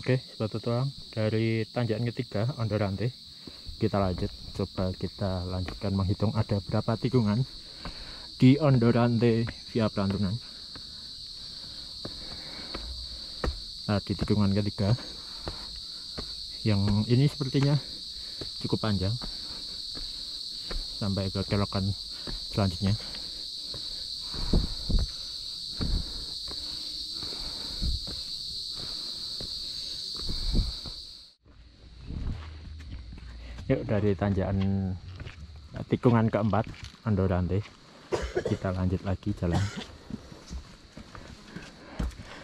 Oke, suatu tuang dari tanjakan ketiga Ondorante. Kita lanjut, coba kita lanjutkan menghitung ada berapa tikungan di Ondorante via Pelantunan. Nah, di tikungan ketiga yang ini sepertinya cukup panjang sampai ke kelokan selanjutnya. Yuk, dari tanjakan tikungan keempat Ondorante kita lanjut lagi jalan.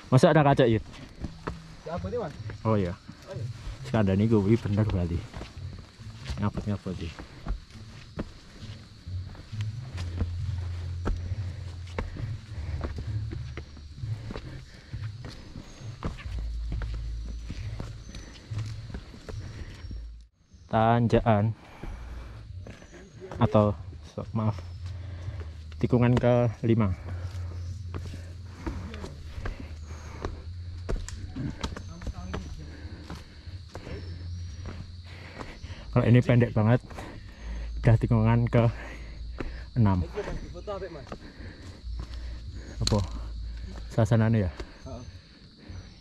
Masa ada kaca yuk? Oh iya, sekarang ini gue bener berarti ngapet sih. Tanjakan atau maaf, tikungan ke-5. Kalau ini pendek banget, udah tikungan ke-6. Apa? Suasananya ya?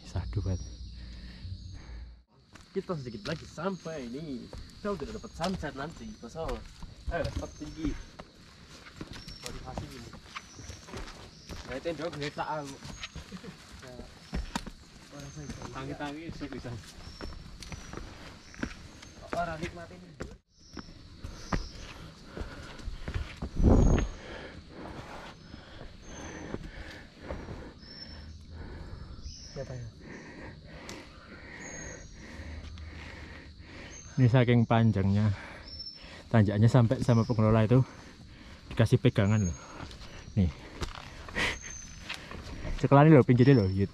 Sadu banget. Kita sedikit lagi sampai ini. Kita udah dapat sunset nanti, pasal dapat tinggi. Motivasi ini. Nah, itu ndok ngeta aku. Tangi-tangi iso bisa. Orang nikmatin ini. Siapa ya? Ini saking panjangnya tanjakannya sampai sama pengelola itu dikasih pegangan loh. Nih. Sekelan loh, pinggirnya loh, Yud.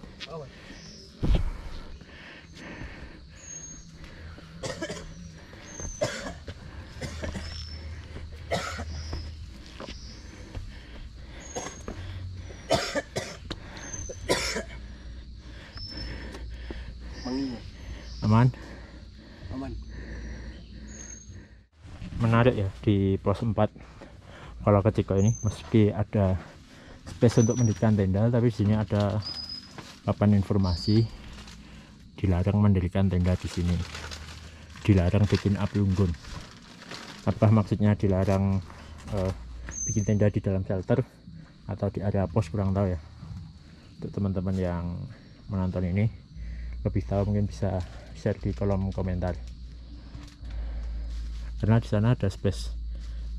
Aman? Aman. Menarik ya di pos 4 kalau ke Ciko ini, meski ada space untuk mendirikan tenda, tapi di sini ada papan informasi dilarang mendirikan tenda di sini, dilarang bikin api unggun. Apa maksudnya dilarang bikin tenda di dalam shelter atau di area pos, kurang tahu ya. Untuk teman-teman yang menonton ini lebih tahu mungkin bisa share di kolom komentar, karena di sana ada space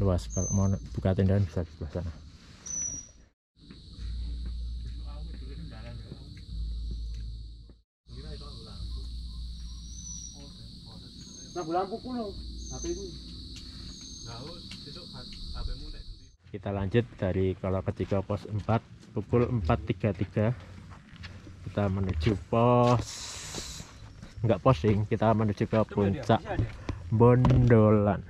luas. Kalau mau buka tenda bisa di sebelah sana. Lampu kuno. HP ini. Kita lanjut dari kalau ketiga pos 4 pukul 4.33 kita menuju pos, enggak posing, kita menuju ke puncak Bondolan.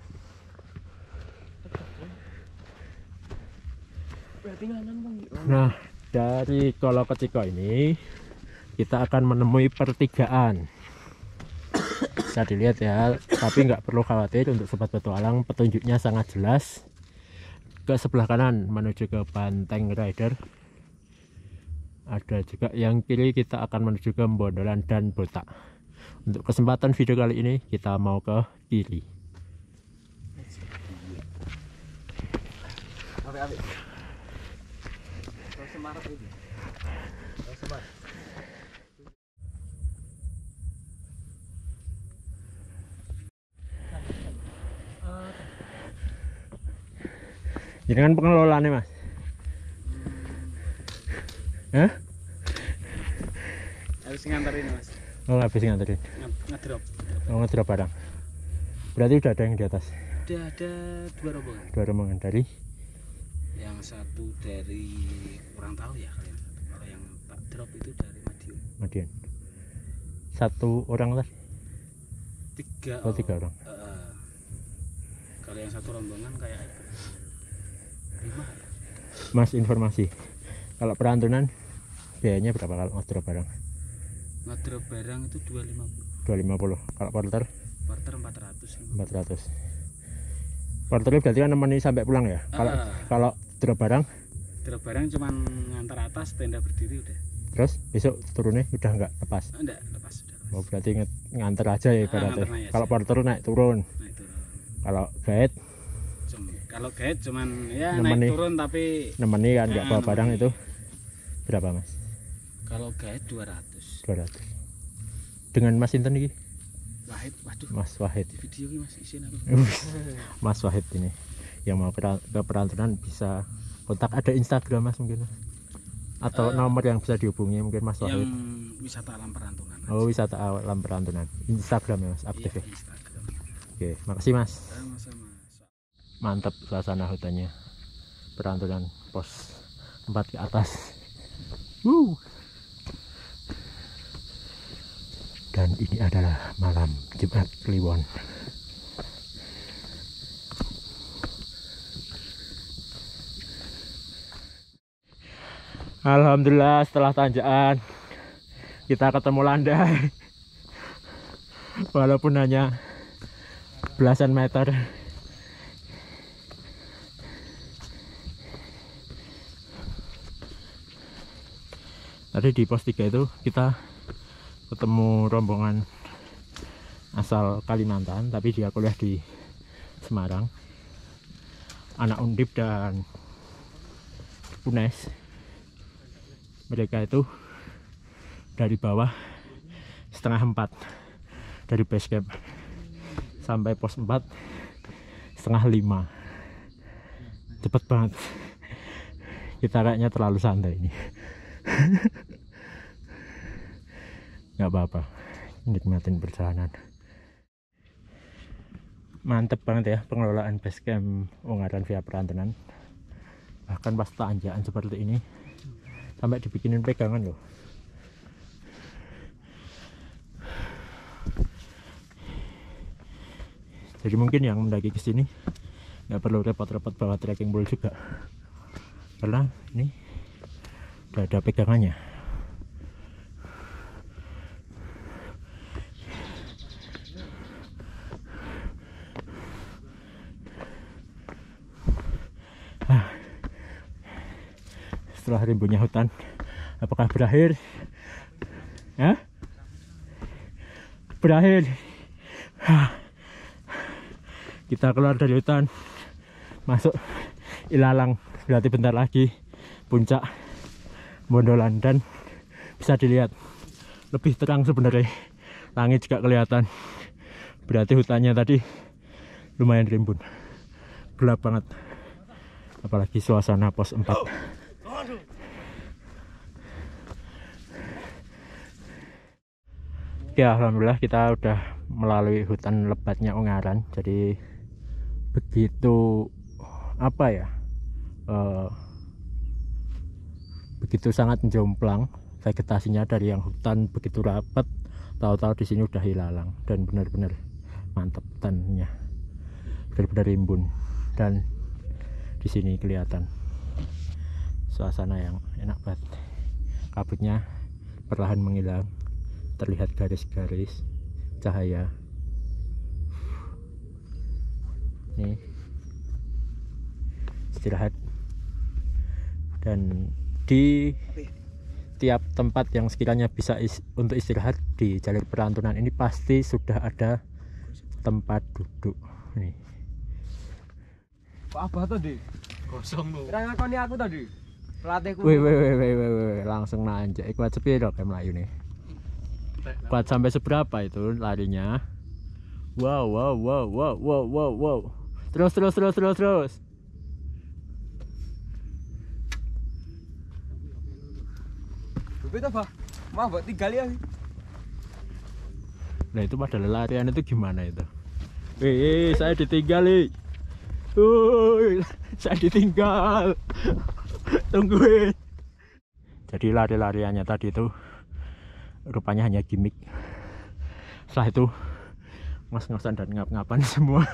Nah, dari Kolok Keciko ini kita akan menemui pertigaan. Bisa dilihat ya, tapi nggak perlu khawatir untuk sobat petualang, petunjuknya sangat jelas. Ke sebelah kanan menuju ke Banteng Rider. Ada juga yang kiri, kita akan menuju ke Bondolan dan Botak. Untuk kesempatan video kali ini kita mau ke kiri. Jadi kan pengelolaannya mas? Hah? Harus nganterin mas. Oh, habis nganterin. Ngedrop. Oh, ngedrop barang. Berarti udah ada yang di atas? Udah ada 2 rombongan. 2 rombongan dari? Yang satu dari kurang tahu ya kalian. Kalau yang tak drop itu dari Madiun. Madiun. 1 orang tadi? 3. Oh, 3 orang. Kalau yang satu rombongan kayak 5. Mas, informasi kalau perantunan biayanya berapa kalau ngedrop barang? Ngedrop barang itu 250. 250. Kalau porter Porter 400. 400. Porternya berarti kan nemeni sampai pulang ya. Kalau kalau drop barang Drop barang cuman ngantar atas, tenda berdiri udah. terus besok turunnya udah nggak lepas. Enggak, lepas sudah. Oh berarti nganter aja ya ibaratnya. nganter aja. Kalau porter naik turun. Naik turun. Kalau guide Kalau guide cuman ya Nemeni. naik turun tapi nemeni kan nggak bawa barang itu berapa mas? kalau guide 200. 200. Dengan Mas Inten ini? Wahid, waduh. Mas Wahid. Di video ini Mas isin aku. Mas Wahid ini yang mau ke Perantunan bisa kontak, ada Instagram Mas mungkin atau nomor yang bisa dihubungi mungkin Mas Wahid. Yang wisata alam Perantunan. Oh wisata alam Perantunan, Instagram ya Mas, aktif ya. Iya, Instagram. Oke makasih Mas. Sama-sama. Mantap suasana hutannya Perantunan pos 4 ke atas. Dan ini adalah malam Jumat Kliwon. Alhamdulillah setelah tanjakan kita ketemu landai. Walaupun hanya belasan meter. Tadi di pos 3 itu kita ketemu rombongan asal Kalimantan, tapi dia kuliah di Semarang, anak Undip dan UNES. Mereka itu dari bawah 3:30 dari base camp sampai pos 4 4:30. Cepet banget. Kita kayaknya terlalu santai ini. Nggak apa-apa, nikmatin perjalanan. Mantep banget ya pengelolaan base camp Ungaran via Perantunan. Bahkan pas tanjakan seperti ini sampai dibikinin pegangan loh. Jadi mungkin yang mendaki ke sini nggak perlu repot-repot bawa trekking pole juga, karena ini udah ada pegangannya. Setelah rimbunya hutan, apakah berakhir? Ya? Berakhir. Kita keluar dari hutan, masuk ilalang. Berarti bentar lagi puncak Bondolan, dan bisa dilihat lebih terang sebenarnya. Langit juga kelihatan. Berarti hutannya tadi lumayan rimbun, gelap banget. Apalagi suasana pos 4. Ya alhamdulillah kita udah melalui hutan lebatnya Ungaran. Jadi begitu apa ya, begitu sangat jomplang vegetasinya. Dari yang hutan begitu rapat, tahu-tahu di sini udah ilalang, dan benar-benar mantap hutannya, benar-benar rimbun. Dan di sini kelihatan suasana yang enak banget. Kabutnya perlahan menghilang, terlihat garis-garis cahaya. Nih istirahat, dan di tiap tempat yang sekiranya bisa untuk istirahat di jalur Perantunan ini pasti sudah ada tempat duduk. Nih. Kok abah tadi? Kosong lu. Kira ngakoni aku tadi. Pelatihku. Wih, langsung nanjak. Kuat sepiro kayak melayu nih. Kuat sampai seberapa itu larinya? Wow. Terus. Bebet apa? Mau buat 3 kali ya. Nah itu pada larian itu gimana itu? Saya ditinggal saya ditinggal. Tungguin. Jadi lari-lariannya tadi itu rupanya hanya gimmick. Setelah itu ngos-ngosan dan ngap-ngapan semua.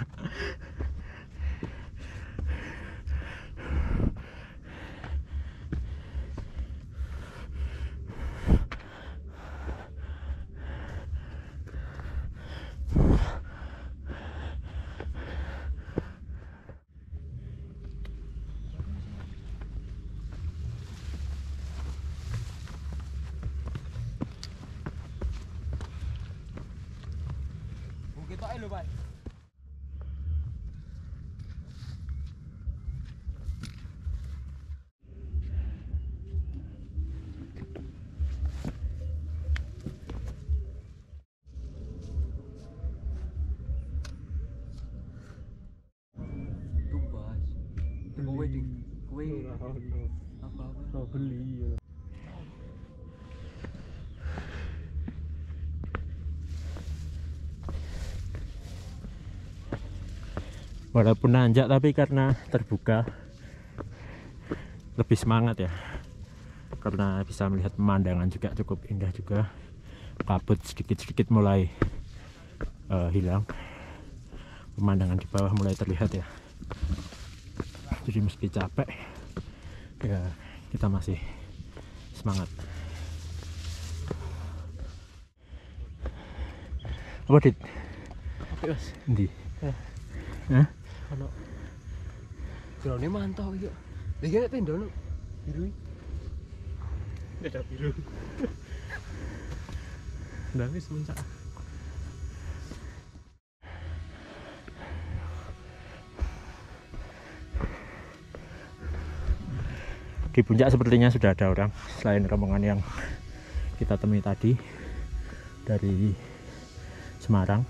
lho, Pak. Tumbas. Kowe di kowe apa-apa beli ya. Walaupun nanjak tapi karena terbuka lebih semangat ya, karena bisa melihat pemandangan juga cukup indah juga. Kabut sedikit-sedikit mulai hilang, pemandangan di bawah mulai terlihat ya. Jadi meski capek ya kita masih semangat. Apa dit? Oke, Mas. Endi? Hah? Ono. Drone mantau iki. Iki nek tenda ono biru. Ada biru. Udah wis muncak. Di puncak sepertinya sudah ada orang selain rombongan yang kita temui tadi dari Semarang.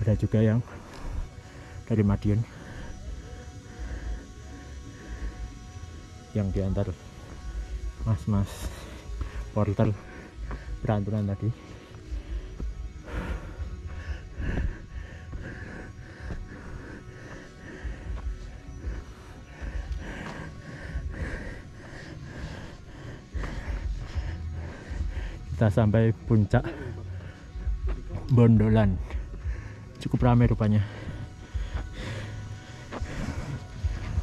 Ada juga yang dari Madiun yang diantar mas-mas porter Perantunan tadi. Kita sampai puncak Bondolan, cukup ramai rupanya,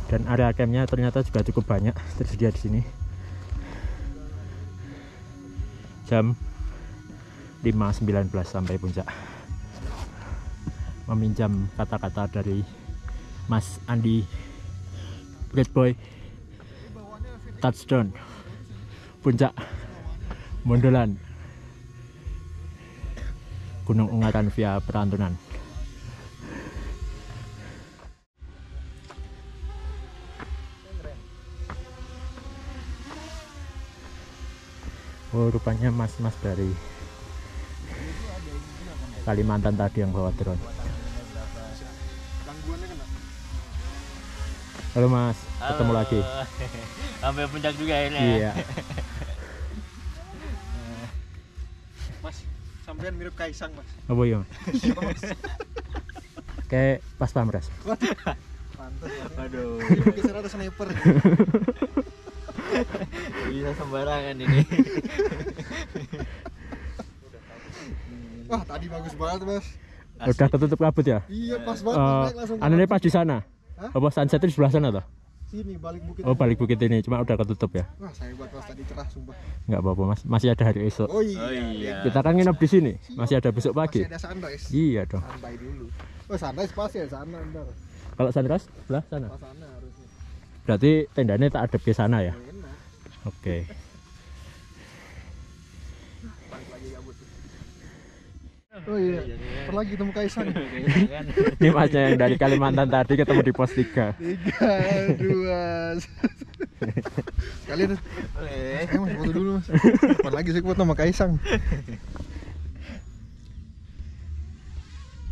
dan area campnya ternyata juga cukup banyak tersedia di sini. Jam 5.19 sampai puncak. Meminjam kata-kata dari Mas Andi Great Boy, touchdown puncak Bondolan Gunung Ungaran via Perantunan. Oh, rupanya mas-mas dari Kalimantan tadi yang bawa drone. Halo Mas, ketemu lagi. Sampai puncak juga ini. Iya. Mas, sampean mirip Kaisang, Mas. Apa ya? Kayak pas pamres. Pantes. Aduh. Geser atau sniper. Bisa sembarangan ini. Wah, tadi bagus banget, Mas. Udah ketutup kabut ya? Iya, pas banget. naik langsung. Anehnya pas di sana. Hah? Apa sunset di sebelah sana toh? Sini balik bukit. Oh, balik bukit ini, cuma udah ketutup ya? Wah, saya buat Mas tadi cerah sumpah. Nggak apa-apa Mas, masih ada hari esok. Oh iya. Oh iya. Kita kan nginep di sini, masih ada besok pagi. Masih ada sunrise. Iya dong. Santai dulu. Oh, sunrise pas ya sana ntar. Kalau sunrise sebelah sana. Pas sana harusnya. Berarti tendanya tak ada di sana ya? Enak. Oke. Balik lagi gabut. Oh iya. Pernah ketemu Kaisang. Ini masnya yang dari Kalimantan tadi ketemu di pos 3. 3, 2. Kalian Boleh. Mas foto dulu Mas. Kapan lagi saya foto sama Kaisang.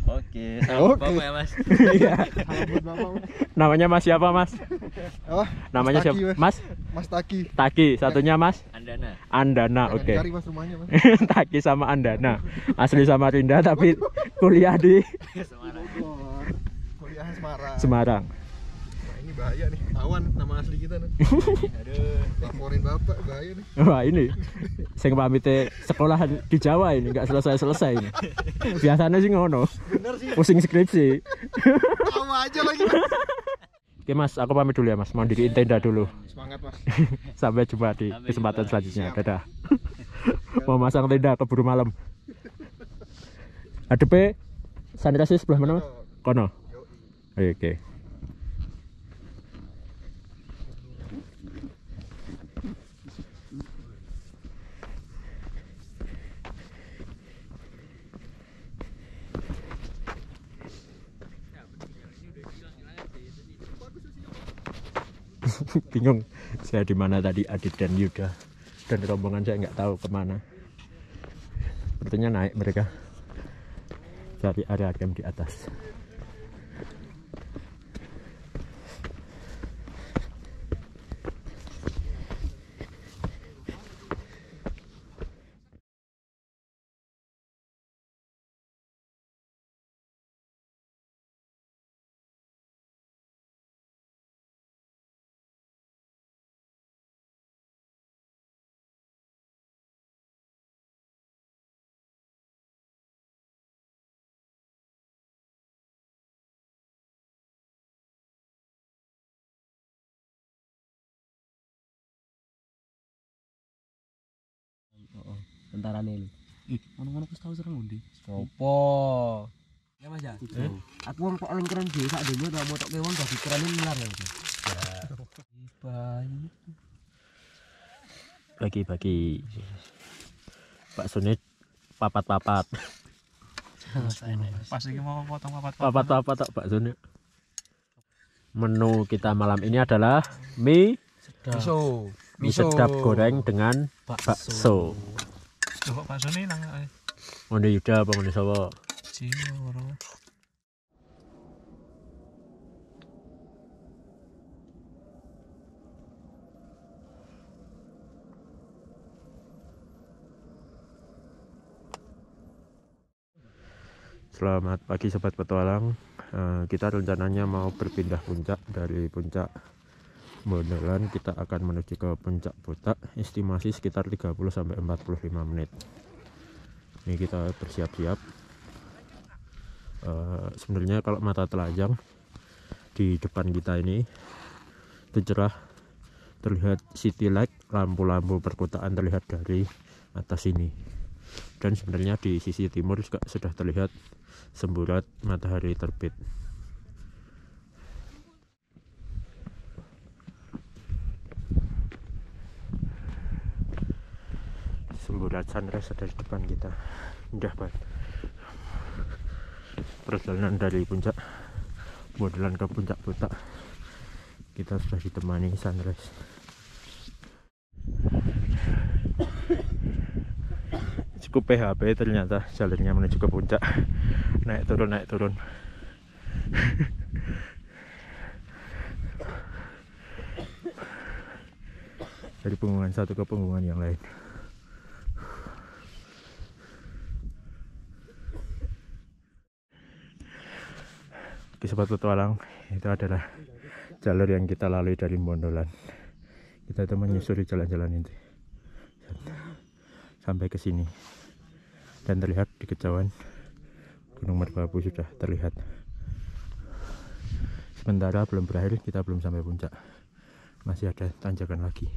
Oke, salam Oke. Bapak ya, Mas. Iya. Salam buat Bapak Mas. Namanya Mas siapa Mas? Apa? Namanya Mas Taki, siapa? Mas. Mas Mas Taki. Taki, satunya Mas Andana. Andana. Jangan Oke. dicari Mas rumahnya Mas. Taki sama Andana. Asli Samarinda tapi kuliah di Semarang. Bogor. Kuliah Semarang. Semarang. Nah, ini bahaya nih. Tawan nama asli kita nih. Aduh. Laporin Bapak bahaya nih. Wah ini saya pamit sekolah di Jawa ini nggak selesai ini. Biasanya sih ngono, Bener sih. pusing skripsi. Sama aja lagi Mas. Oke Mas, aku pamit dulu ya Mas, mau diriin tenda dulu. Semangat Mas. Sampai jumpa di Sampai kesempatan jumpa. selanjutnya. Siap. Dadah. Mau masang tenda keburu malam. Adepe sanitasi sebelah mana Mas? Kono. Yoi. Oke. Bingung saya di mana tadi, Adit dan Yuda dan rombongan saya nggak tahu kemana. Sepertinya naik mereka cari area camp di atas. Tentara nih. Ngono-ngono wis tau serang ndi? Sopo? Ya Mas ya. Aku wong kok paling keren dhewe sak donya to motokke wong dadi kerenin milar ya. Bayi. Bagi-bagi baksonya papat-papat. Pas iki mau potong Papat-papat tak baksonya. Menu kita malam ini adalah mie sedap goreng dengan bakso. Coba baksone nang Ngono Yuda apa ngono sapa? Cioro. Selamat pagi sobat petualang. Kita rencananya mau berpindah puncak dari puncak Bondolan. Kita akan menuju ke puncak Botak, estimasi sekitar 30-45 menit. Ini kita bersiap-siap. Sebenarnya kalau mata telanjang di depan kita ini itu cerah, terlihat city light, lampu-lampu perkotaan terlihat dari atas ini. Dan sebenarnya di sisi timur juga sudah terlihat semburat matahari terbit. Semburat sunrise ada di depan kita. Indah banget. Perjalanan dari puncak Bondolan ke puncak Botak, kita sudah ditemani sunrise. Cukup PHP ternyata jalurnya menuju ke puncak. Naik turun. Dari punggungan satu ke punggungan yang lain. Oke sobat petualang, itu adalah jalur yang kita lalui dari Bondolan. Kita itu menyusuri jalan-jalan ini sampai ke sini. Dan terlihat di kejauhan Gunung Merbabu sudah terlihat. Sementara belum berakhir, kita belum sampai puncak. Masih ada tanjakan lagi.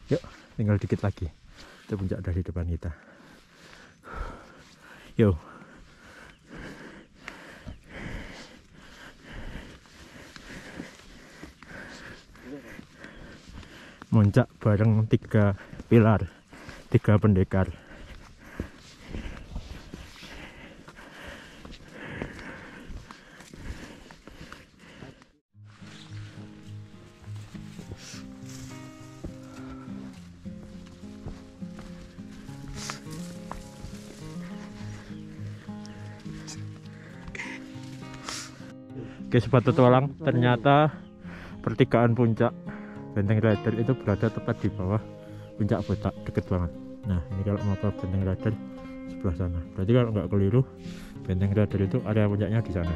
Yuk, tinggal dikit lagi. Itu puncak dari depan kita. Yuk. Muncak bareng 3 pilar, 3 pendekar. Oke sobat petualang, ternyata pertigaan puncak Benteng Rider itu berada tepat di bawah puncak Botak, deket banget. Nah ini kalau mau ke Benteng Rider sebelah sana. Berarti kalau nggak keliru, Benteng Rider itu area puncaknya di sana.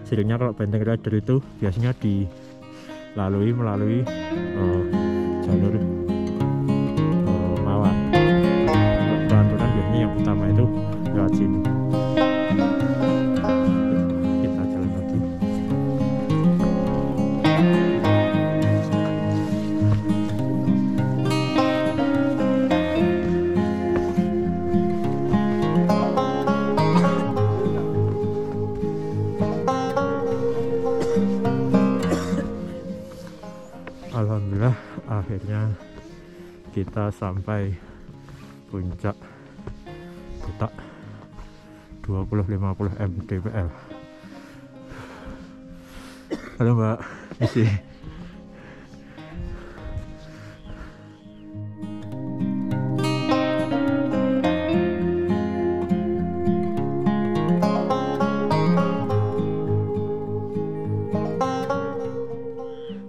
Seringnya kalau Benteng Rider itu biasanya dilalui melalui jalur Mawar. Pelanturan biasanya yang utama itu lewat sini. Kita jalan lagi. Alhamdulillah akhirnya kita sampai puncak Botak. 2050 mdpl. Halo Mbak, isi.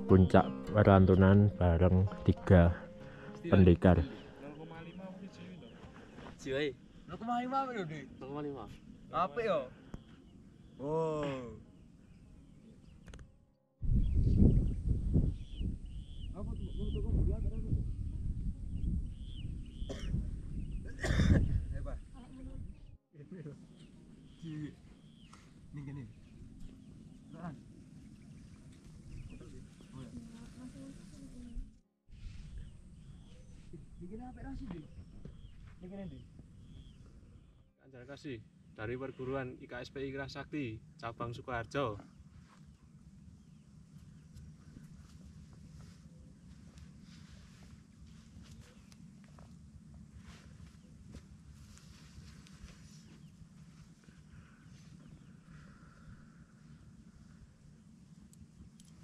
Puncak Perantunan bareng 3 pendekar. 0,5 Jiwai. 0,5 apa lho, Dik? 0,5. Apa yo? Oh. Kanjeng Kasih dari perguruan IKSPI Kerasakti cabang Sukoharjo.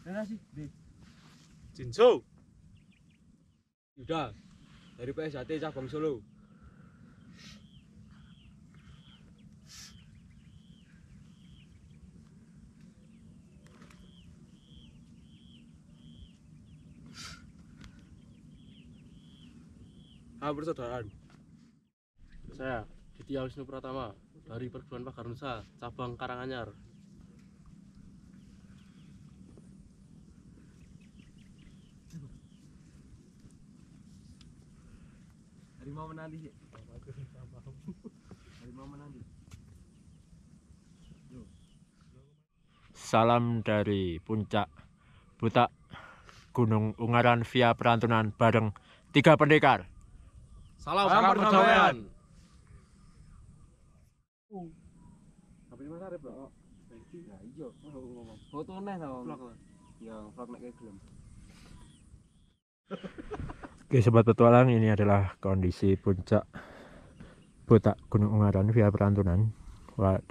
Mana sih, Dik? Jinso. Yuda dari PSHT cabang Solo. Persaudaraan. Saya Ditya Wisnu Pratama dari Perguruan Pagarnusa cabang Karanganyar. Harimau menanti sih. Harimau menanti. Salam dari puncak Butak Gunung Ungaran via Perantunan bareng 3 pendekar. Salam perdamaian. Tapi Mas Arif kok. Ya iya, ngomong. Foto neh sama vlog. Ya, vlog nek gelem. Oke sobat petualang, ini adalah kondisi puncak Butak Gunung Ungaran via Perantunan.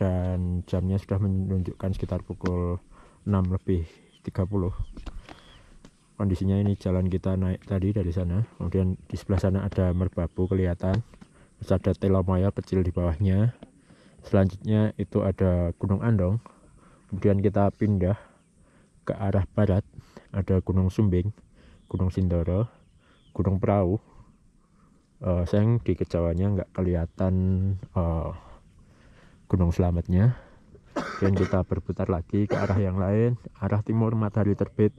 Dan jamnya sudah menunjukkan sekitar pukul 6:30. Kondisinya ini jalan kita naik tadi dari sana, kemudian di sebelah sana ada merbabu kelihatan, terus ada Telomaya kecil di bawahnya. Selanjutnya itu ada Gunung Andong, kemudian kita pindah ke arah barat, ada Gunung Sumbing, Gunung Sindoro, Gunung Perahu. Sayang di kejauhannya nggak kelihatan Gunung Slametnya. Dan kita berputar lagi ke arah yang lain, arah timur matahari terbit.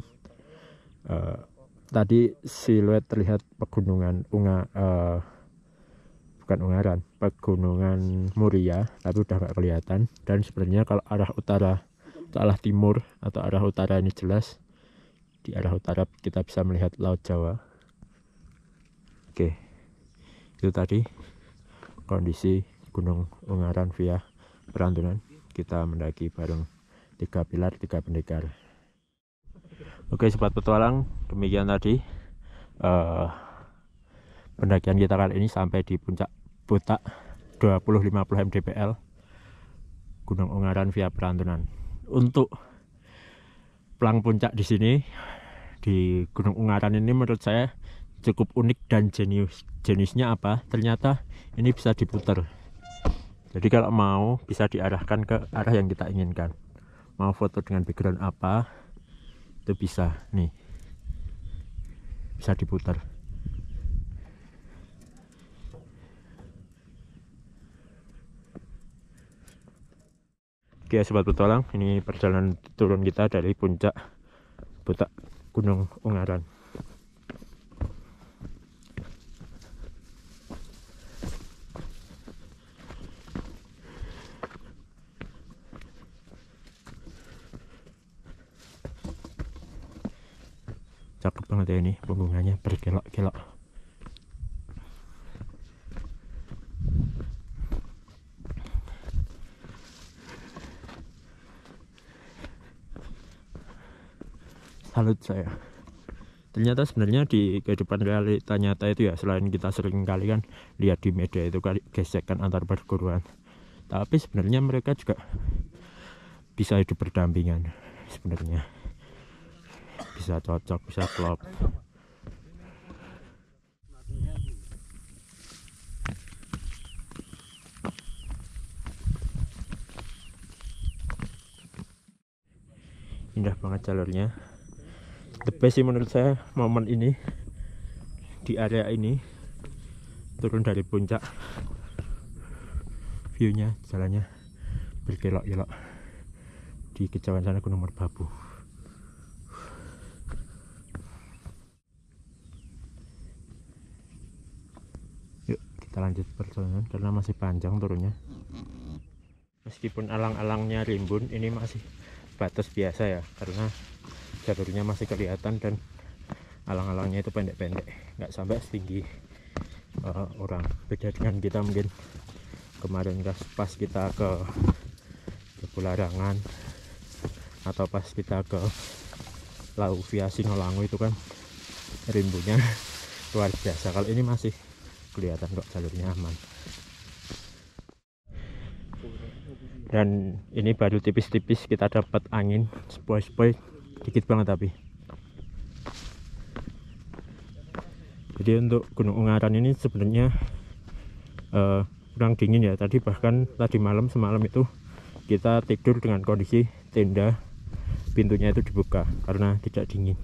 Tadi siluet terlihat pegunungan bukan Ungaran, pegunungan Muria, tapi udah nggak kelihatan. Dan sebenarnya kalau arah utara atau arah timur atau arah utara ini jelas, di arah utara kita bisa melihat Laut Jawa. Oke, itu tadi kondisi Gunung Ungaran via Perantunan. Kita mendaki bareng 3 pilar 3 pendekar. Oke sobat petualang, demikian tadi pendakian kita kali ini sampai di puncak Butak 2050 mdpl Gunung Ungaran via Perantunan. Untuk pelang puncak di sini di Gunung Ungaran ini menurut saya cukup unik dan jenius. Jenisnya apa? Ternyata ini bisa diputar. Jadi kalau mau bisa diarahkan ke arah yang kita inginkan. Mau foto dengan background apa? Itu bisa nih, bisa diputar. Oke sobat petualang, ini perjalanan turun kita dari puncak Butak Gunung Ungaran. Cakep banget ya ini, punggungnya berkelok-kelok. Salut saya. Ternyata sebenarnya di kehidupan realita nyata itu ya, selain kita sering kali kan lihat di media itu kali gesekan antar perguruan, Tapi sebenarnya mereka juga bisa hidup berdampingan, sebenarnya bisa cocok, bisa klop. Indah banget jalurnya. The best sih menurut saya momen ini, di area ini, turun dari puncak, viewnya jalannya berkelok-kelok di kejauhan sana Gunung Merbabu. Yuk kita lanjut perjalanan karena masih panjang turunnya. Meskipun alang-alangnya rimbun, ini masih batas biasa ya, karena jalurnya masih kelihatan dan alang-alangnya itu pendek-pendek, nggak sampai setinggi orang. Beda dengan kita mungkin kemarin pas kita ke Pularangan atau pas kita ke Lau via Sinolango itu kan rimbunnya luar biasa. Kalau ini masih kelihatan kok, jalurnya aman. Dan ini baru tipis-tipis kita dapat angin sepoi-sepoi dikit banget tapi. Jadi untuk Gunung Ungaran ini sebenarnya kurang dingin ya. Tadi bahkan tadi malam, semalam itu kita tidur dengan kondisi tenda pintunya itu dibuka karena tidak dingin.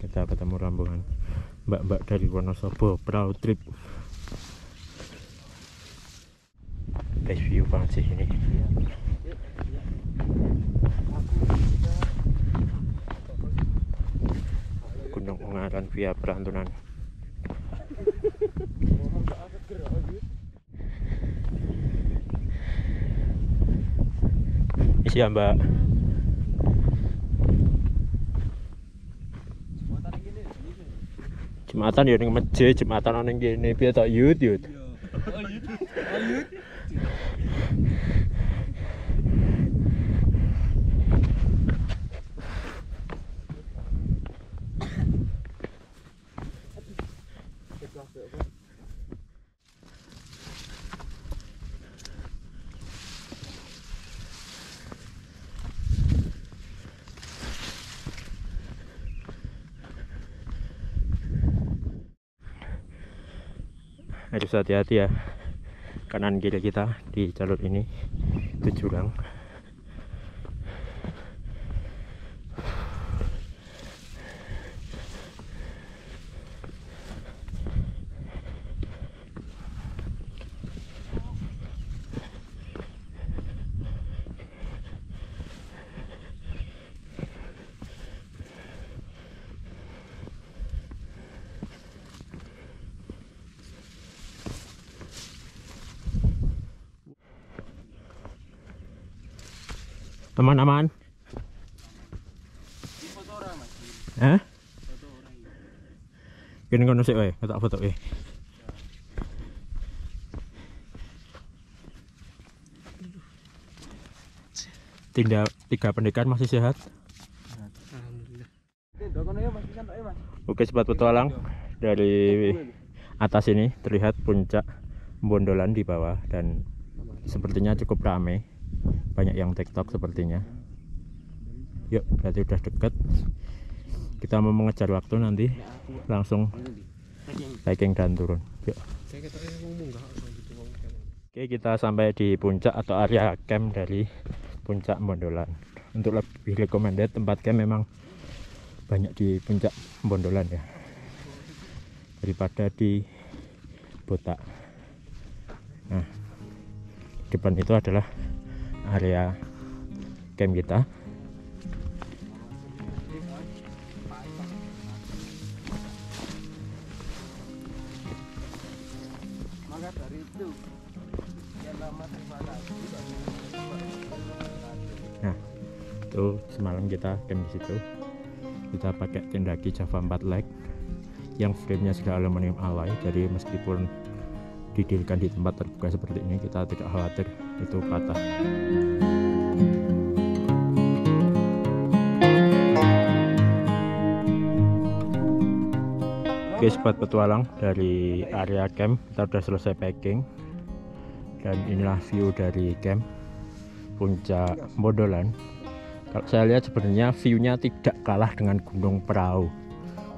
Kita ketemu rombongan mbak-mbak dari Wonosobo Proud Trip. Best view banget sih ini. Gunung Ungaran via Perantunan. Isi ya mbak. Jumatan ya ning masjid, Jumatan ana ning kene piye tok yut. Harus hati-hati ya, kanan kiri kita di jalur ini itu jurang. Aman-aman. Hah? Kene ngono sik wae, tak foto wae. Tindak 3 pendekan masih sehat. Alhamdulillah. Oke sobat petualang, dari atas ini terlihat puncak Bondolan di bawah dan sepertinya cukup ramai. Banyak yang TikTok sepertinya. Yuk, berarti udah deket. Kita mau mengejar waktu nanti langsung hiking dan turun. Yuk. Oke, kita sampai di puncak atau area camp dari puncak Bondolan. Untuk lebih recommended tempat camp memang banyak di puncak Bondolan ya, daripada di Botak. Nah, depan itu adalah area camp kita. Nah, itu semalam kita camp di situ. Kita pakai tenda Java 4 leg yang framenya sudah aluminium alloy, jadi meskipun didirikan di tempat terbuka seperti ini kita tidak khawatir itu patah. Oke sobat petualang, dari area camp kita sudah selesai packing dan inilah view dari camp Puncak Bondolan. Kalau saya lihat sebenarnya view-nya tidak kalah dengan Gunung Prau,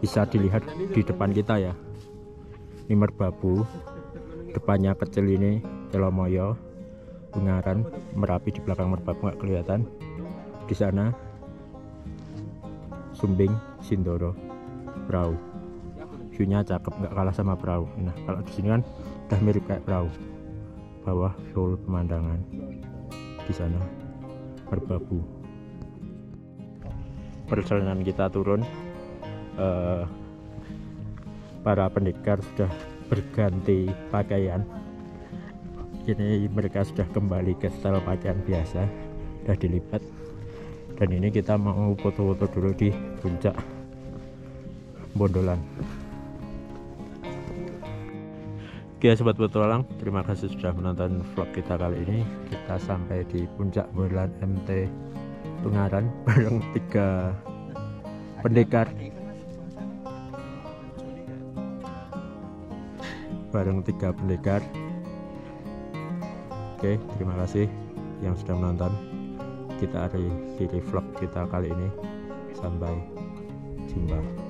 bisa dilihat di depan kita ya, ini Merbabu, depannya kecil ini Telomoyo, Ungaran, Merapi di belakang Merbabu nggak kelihatan, di sana Sumbing, Sindoro, Prau. View-nya cakep, nggak kalah sama perahu. Nah kalau di sini kan udah mirip kayak perahu, bawah full pemandangan, di sana Merbabu. Perjalanan kita turun, para pendekar sudah berganti pakaian, kini mereka sudah kembali ke style pakaian biasa, sudah dilipat. Dan ini kita mau foto-foto dulu di puncak Bondolan. Oke sobat petualang, terima kasih sudah menonton vlog kita kali ini. Kita sampai di puncak Bondolan MT Ungaran bareng 3 pendekar, Oke, terima kasih yang sudah menonton. Kita akhiri vlog kita kali ini, sampai jumpa.